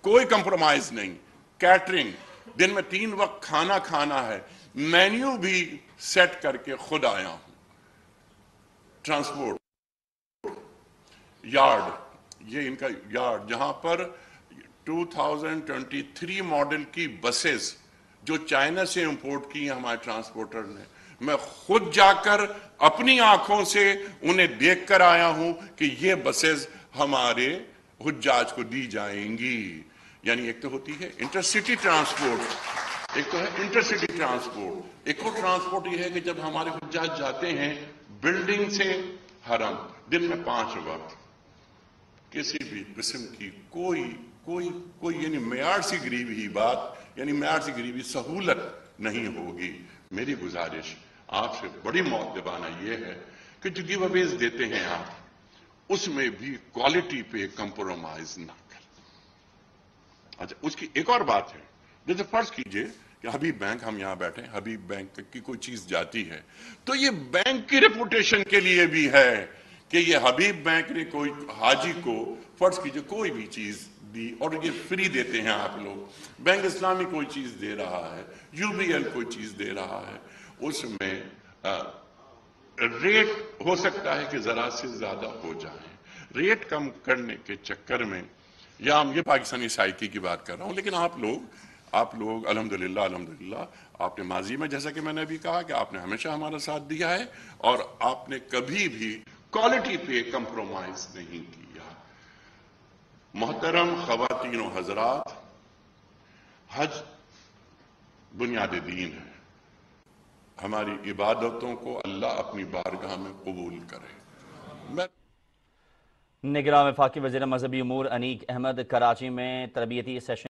کوئی کمپرومائز نہیں. کیٹرنگ, دن میں 3 وقت کھانا کھانا ہے, مینیو بھی سیٹ کر کے خود آیا ہوں. ٹرانسپورٹ یارڈ, یہ ان کا یارڈ جہاں پر 2023 ماڈل کی بسز جو چائنا سے امپورٹ کی ہیں ہمارے ٹرانسپورٹر نے, میں خود جا کر اپنی آنکھوں سے انہیں دیکھ کر آیا ہوں کہ یہ بسز ہمارے حجاج کو دی جائیں گی. یعنی ایک تو ہوتی ہے انٹرسٹی ٹرانسپورٹ, ایک تو ہے انٹرسٹی ٹرانسپورٹ, ایک اور ٹرانسپورٹ یہ ہے کہ جب ہمارے حجاج جاتے ہیں بلڈنگ سے حرم, دن میں 5 وقت کسی بھی قسم کی کوئی یعنی معیار سے گری ہوئی بات, یعنی معیار سے گری ہوئی سہولت نہیں ہوگی. میری گزارش آپ سے بڑی مؤدبانہ یہ ہے کہ جو گیو اویز دیتے ہیں آپ اس میں بھی کوالٹی پہ کمپرومائز نہ کریں. اچھا, اس کی ایک اور بات ہے, جیسے فرض کیجئے کہ حبیب بینک, ہم یہاں بیٹھے ہیں, حبیب بینک کی کوئی چیز جاتی ہے تو یہ بینک کی ریپوٹیشن کے لیے بھی ہے کہ یہ حبیب بینک نے کوئی حاجی کو فرض کیجئے کوئی بھی چیز دی, اور یہ فری دیتے ہیں آپ لوگ. بینک اسلامی کوئی چیز دے رہا ہے, یو بی ایل کوئی چیز دے رہا ہے, اس میں ریٹ ہو سکتا ہے کہ ذرا سے زیادہ ہو جائیں. ریٹ کم کرنے کے چکر میں, یا ہم یہ پاکستانی سائیکی کی بات کر رہا ہوں, لیکن آپ لوگ الحمدللہ آپ نے ماضی میں, جیسا کہ میں نے ابھی کہا, کہ آپ نے ہمیشہ ہمارا ساتھ دیا ہے اور آپ نے کبھی بھی کوالٹی پہ کمپرومائز نہیں کیا. محترم خواتین و حضرات, حج بنیاد دین ہے. ہماری عبادتوں کو اللہ اپنی بارگاہ میں قبول کرے. نگراں وفاقی وزیر مذہبی امور انیق احمد کراچی میں تربیتی سیشن